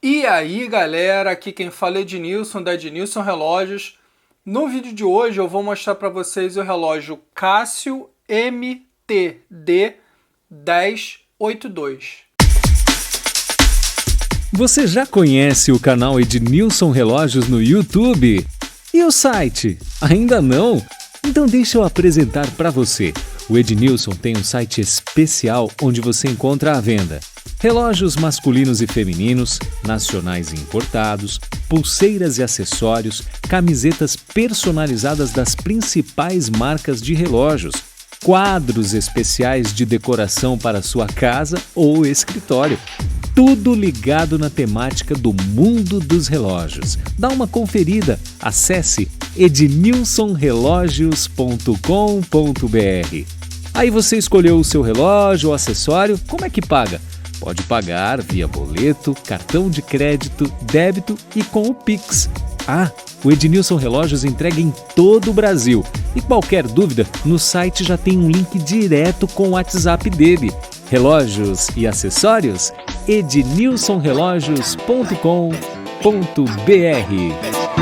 E aí galera, aqui quem fala é Ednilson da Ednilson Relógios. No vídeo de hoje eu vou mostrar para vocês o relógio Casio MTD 1082. Você já conhece o canal Ednilson Relógios no YouTube? E o site? Ainda não? Então deixa eu apresentar para você. O Ednilson tem um site especial onde você encontra à venda relógios masculinos e femininos, nacionais e importados, pulseiras e acessórios, camisetas personalizadas das principais marcas de relógios, quadros especiais de decoração para sua casa ou escritório. Tudo ligado na temática do mundo dos relógios. Dá uma conferida, acesse ednilsonrelogios.com.br. Aí você escolheu o seu relógio ou acessório, como é que paga? Pode pagar via boleto, cartão de crédito, débito e com o Pix. O Ednilson Relógios entrega em todo o Brasil. E qualquer dúvida, no site já tem um link direto com o WhatsApp dele. Relógios e acessórios? ednilsonrelogios.com.br.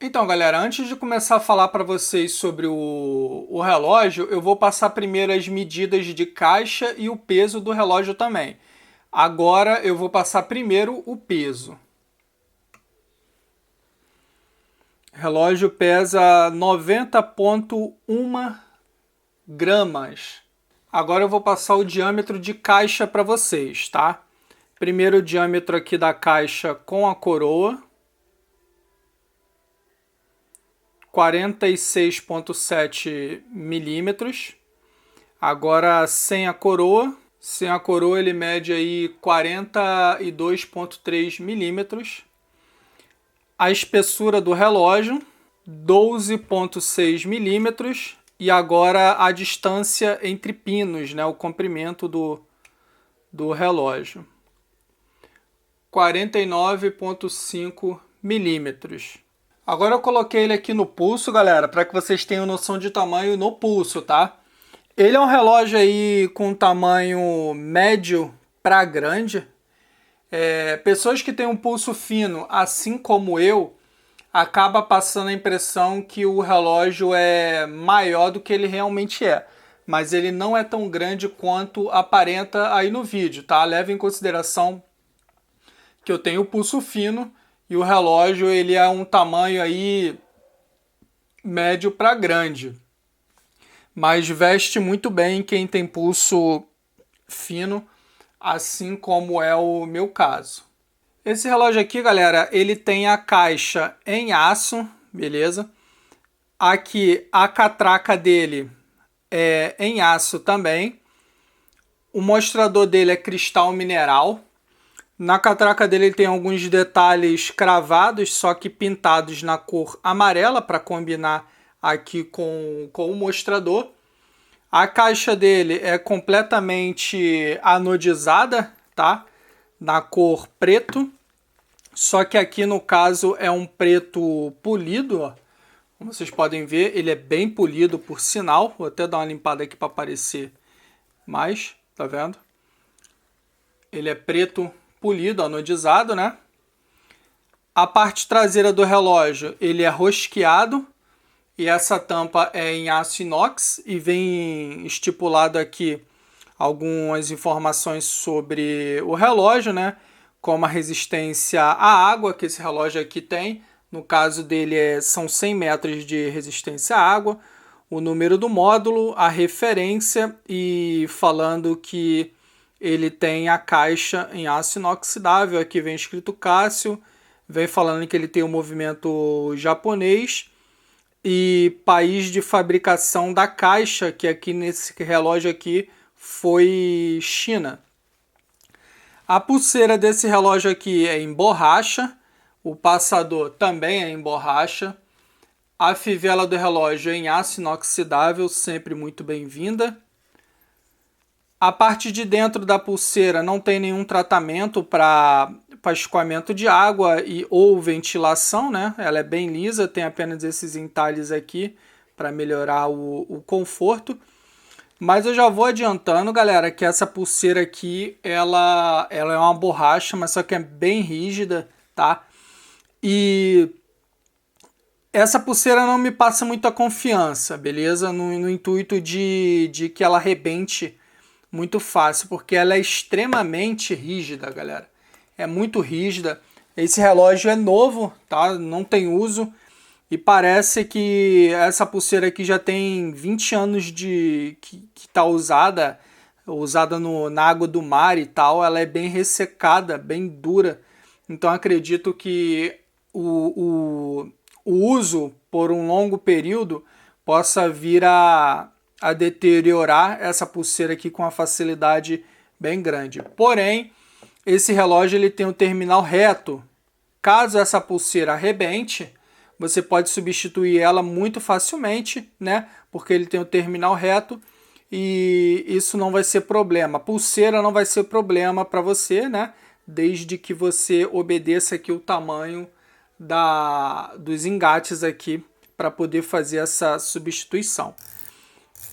Então galera, antes de começar a falar para vocês sobre o relógio, eu vou passar primeiro as medidas de caixa e o peso do relógio também. Agora eu vou passar primeiro o peso. O relógio pesa 90,1 gramas. Agora eu vou passar o diâmetro de caixa para vocês, tá? Primeiro o diâmetro aqui da caixa com a coroa. 46,7 milímetros. Agora sem a coroa. Sem a coroa ele mede aí 42,3 milímetros. A espessura do relógio, 12,6 milímetros. E agora a distância entre pinos, né? O comprimento do relógio. 49,5 milímetros. Agora eu coloquei ele aqui no pulso, galera, para que vocês tenham noção de tamanho no pulso, tá? Ele é um relógio aí com tamanho médio para grande. Pessoas que têm um pulso fino, assim como eu, acaba passando a impressão que o relógio é maior do que ele realmente é. Mas ele não é tão grande quanto aparenta aí no vídeo, tá? Leve em consideração que eu tenho o pulso fino. E o relógio ele é um tamanho aí médio para grande, mas veste muito bem quem tem pulso fino, assim como é o meu caso. Esse relógio aqui, galera, ele tem a caixa em aço, beleza? Aqui a catraca dele é em aço também. O mostrador dele é cristal mineral. Na catraca dele ele tem alguns detalhes cravados, só que pintados na cor amarela para combinar aqui com o mostrador. A caixa dele é completamente anodizada, tá? Na cor preto, só que aqui no caso é um preto polido, ó. Como vocês podem ver, ele é bem polido por sinal. Vou até dar uma limpada aqui para aparecer mais, tá vendo? Ele é preto polido, anodizado, né? A parte traseira do relógio, ele é rosqueado e essa tampa é em aço inox e vem estipulado aqui algumas informações sobre o relógio, né? Como a resistência à água que esse relógio aqui tem. No caso dele são 100 metros de resistência à água. O número do módulo, a referência e falando que ele tem a caixa em aço inoxidável, aqui vem escrito Casio, vem falando que ele tem o movimento japonês e país de fabricação da caixa, que aqui nesse relógio aqui foi China. A pulseira desse relógio aqui é em borracha, o passador também é em borracha, a fivela do relógio é em aço inoxidável, sempre muito bem-vinda. A parte de dentro da pulseira não tem nenhum tratamento para escoamento de água ou ventilação, né? Ela é bem lisa, tem apenas esses entalhes aqui para melhorar o conforto. Mas eu já vou adiantando, galera, que essa pulseira aqui, ela é uma borracha, mas só que é bem rígida, tá? E essa pulseira não me passa muita confiança, beleza? No intuito de que ela arrebente muito fácil, porque ela é extremamente rígida, galera. É muito rígida. Esse relógio é novo, tá? Não tem uso. E parece que essa pulseira aqui já tem 20 anos que tá usada na água do mar e tal. Ela é bem ressecada, bem dura. Então acredito que o uso por um longo período possa vir a deteriorar essa pulseira aqui com uma facilidade bem grande. Porém, esse relógio ele tem um terminal reto. Caso essa pulseira arrebente, você pode substituir ela muito facilmente, né? Porque ele tem o terminal reto e isso não vai ser problema. A pulseira não vai ser problema para você, né? Desde que você obedeça aqui o tamanho dos engates aqui para poder fazer essa substituição.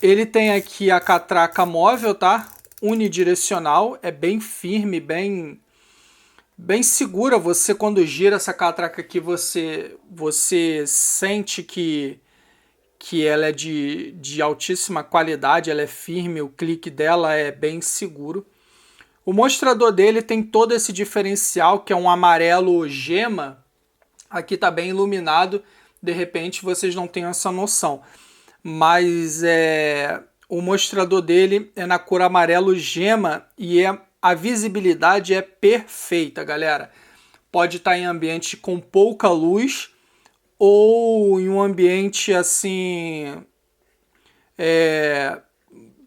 Ele tem aqui a catraca móvel, tá? Unidirecional, é bem firme, bem segura. Você quando gira essa catraca aqui, você sente que ela é de altíssima qualidade, ela é firme, o clique dela é bem seguro. O mostrador dele tem todo esse diferencial, que é um amarelo gema. Aqui está bem iluminado, de repente vocês não têm essa noção. Mas o mostrador dele é na cor amarelo gema e a visibilidade é perfeita, galera. Pode estar em ambiente com pouca luz ou em um ambiente assim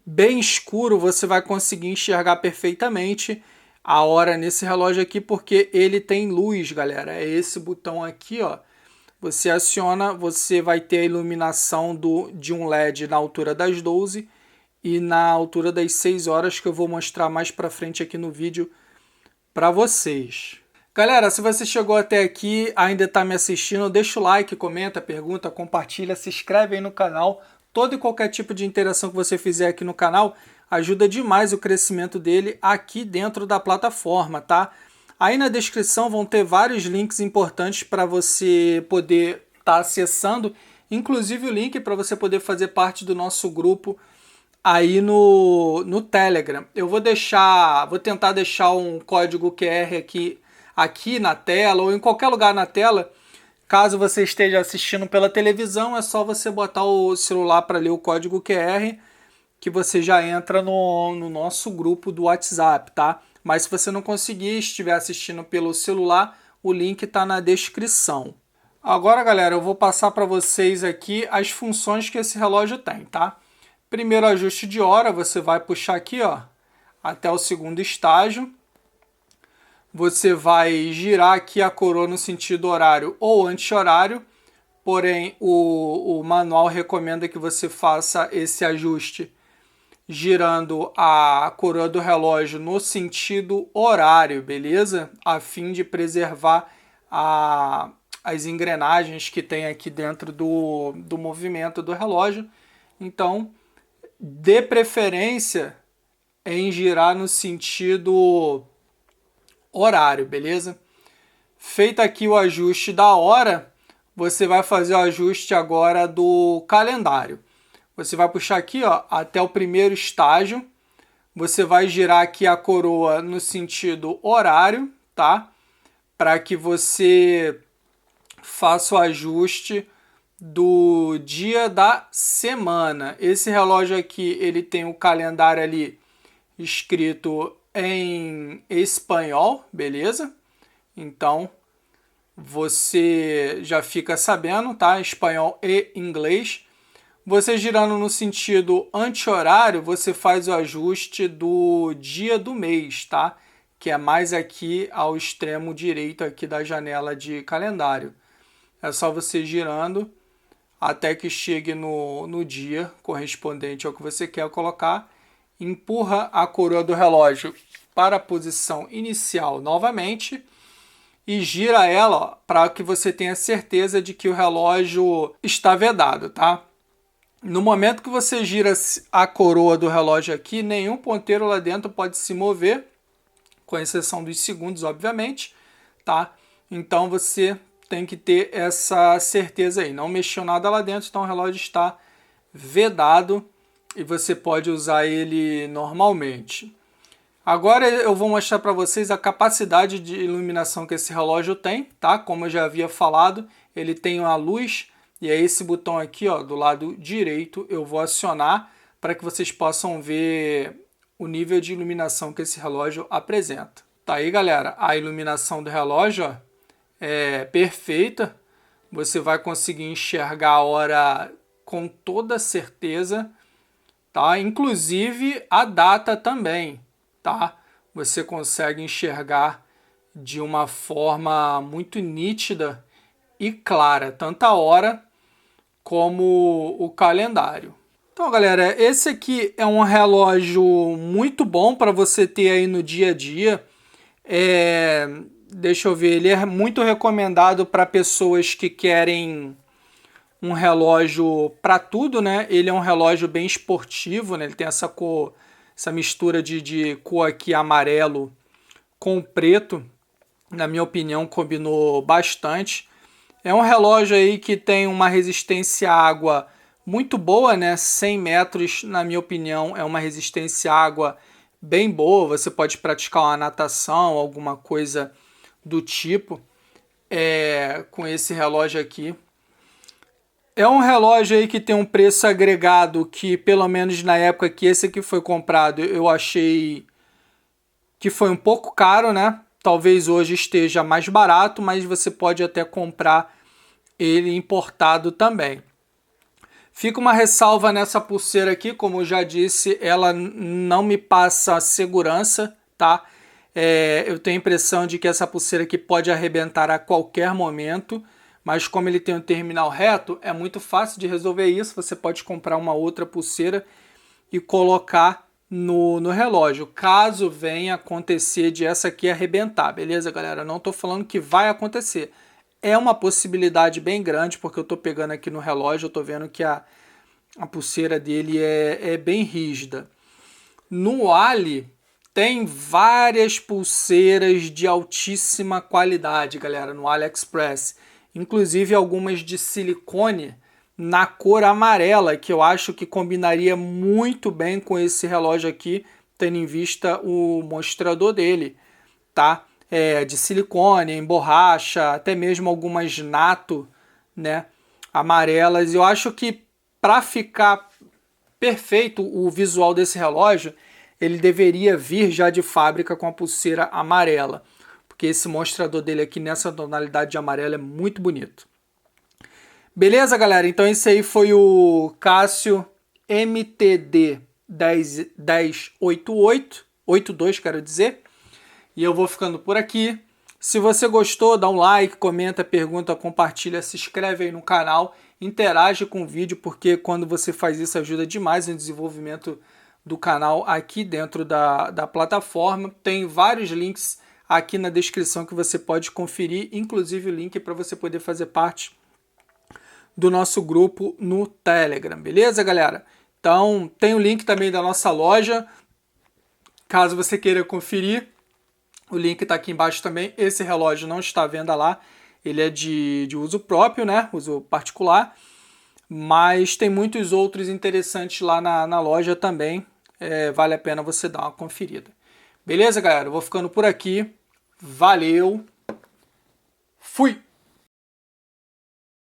bem escuro, você vai conseguir enxergar perfeitamente a hora nesse relógio aqui, porque ele tem luz, galera. É esse botão aqui, ó. Você aciona, você vai ter a iluminação de um LED na altura das 12 e na altura das 6 horas, que eu vou mostrar mais pra frente aqui no vídeo para vocês. Galera, se você chegou até aqui, ainda está me assistindo, deixa o like, comenta, pergunta, compartilha, se inscreve aí no canal. Todo e qualquer tipo de interação que você fizer aqui no canal ajuda demais o crescimento dele aqui dentro da plataforma, tá? Aí na descrição vão ter vários links importantes para você poder estar acessando, inclusive o link para você poder fazer parte do nosso grupo aí no Telegram. Eu vou tentar deixar um código QR aqui na tela ou em qualquer lugar na tela. Caso você esteja assistindo pela televisão, é só você botar o celular para ler o código QR, que você já entra no nosso grupo do WhatsApp, tá? Mas se você não conseguir, estiver assistindo pelo celular, o link está na descrição. Agora, galera, eu vou passar para vocês aqui as funções que esse relógio tem, tá? Primeiro ajuste de hora, você vai puxar aqui, ó, até o segundo estágio. Você vai girar aqui a coroa no sentido horário ou anti-horário, porém o manual recomenda que você faça esse ajuste girando a coroa do relógio no sentido horário, beleza? A fim de preservar as engrenagens que tem aqui dentro do movimento do relógio. Então, dê preferência em girar no sentido horário, beleza? Feito aqui o ajuste da hora, você vai fazer o ajuste agora do calendário. Você vai puxar aqui, ó, até o primeiro estágio. Você vai girar aqui a coroa no sentido horário, tá? Para que você faça o ajuste do dia da semana. Esse relógio aqui, ele tem o calendário ali escrito em espanhol, beleza? Então, você já fica sabendo, tá? Espanhol e inglês. Você girando no sentido anti-horário, você faz o ajuste do dia do mês, tá? Que é mais aqui ao extremo direito aqui da janela de calendário. É só você girando até que chegue no dia correspondente ao que você quer colocar. Empurra a coroa do relógio para a posição inicial novamente e gira ela para que você tenha certeza de que o relógio está vedado, tá? No momento que você gira a coroa do relógio aqui, nenhum ponteiro lá dentro pode se mover, com exceção dos segundos, obviamente, tá? Então você tem que ter essa certeza aí. Não mexeu nada lá dentro, então o relógio está vedado e você pode usar ele normalmente. Agora eu vou mostrar para vocês a capacidade de iluminação que esse relógio tem, tá? Como eu já havia falado, ele tem uma luz e é esse botão aqui, ó, do lado direito, eu vou acionar para que vocês possam ver o nível de iluminação que esse relógio apresenta. Tá aí, galera, a iluminação do relógio, ó, é perfeita. Você vai conseguir enxergar a hora com toda certeza, tá? Inclusive a data também, tá? Você consegue enxergar de uma forma muito nítida e clara, tanto a hora como o calendário. Então, galera, esse aqui é um relógio muito bom para você ter aí no dia a dia. Deixa eu ver, ele é muito recomendado para pessoas que querem um relógio para tudo, né? Ele é um relógio bem esportivo, né? Ele tem essa cor, essa mistura de cor aqui amarelo com preto. Na minha opinião, combinou bastante. É um relógio aí que tem uma resistência à água muito boa, né? 100 metros, na minha opinião, é uma resistência à água bem boa. Você pode praticar uma natação, alguma coisa do tipo, com esse relógio aqui. É um relógio aí que tem um preço agregado que, pelo menos na época que esse aqui foi comprado, eu achei que foi um pouco caro, né? Talvez hoje esteja mais barato, mas você pode até comprar ele importado também. Fica uma ressalva nessa pulseira aqui, como eu já disse, ela não me passa segurança, tá? Eu tenho a impressão de que essa pulseira aqui pode arrebentar a qualquer momento, mas como ele tem um terminal reto, é muito fácil de resolver isso. Você pode comprar uma outra pulseira e colocar no relógio, caso venha acontecer de essa aqui arrebentar, beleza, galera? Não estou falando que vai acontecer. É uma possibilidade bem grande, porque eu estou pegando aqui no relógio, eu estou vendo que a pulseira dele é bem rígida. No Ali tem várias pulseiras de altíssima qualidade, galera, no AliExpress. Inclusive algumas de silicone na cor amarela, que eu acho que combinaria muito bem com esse relógio aqui, tendo em vista o mostrador dele, tá? De silicone, em borracha, até mesmo algumas nato, né, amarelas. Eu acho que para ficar perfeito o visual desse relógio, ele deveria vir já de fábrica com a pulseira amarela, porque esse mostrador dele aqui nessa tonalidade de amarelo é muito bonito. Beleza, galera? Então esse aí foi o Casio MTD 1082, quero dizer. E eu vou ficando por aqui. Se você gostou, dá um like, comenta, pergunta, compartilha, se inscreve aí no canal, interage com o vídeo, porque quando você faz isso ajuda demais no desenvolvimento do canal aqui dentro da plataforma. Tem vários links aqui na descrição que você pode conferir, inclusive o link para você poder fazer parte do nosso grupo no Telegram, beleza, galera? Então tem o link também da nossa loja, caso você queira conferir. O link está aqui embaixo também. Esse relógio não está à venda lá. Ele é de uso próprio, né? Uso particular. Mas tem muitos outros interessantes lá na loja também. Vale a pena você dar uma conferida. Beleza, galera? Eu vou ficando por aqui. Valeu. Fui!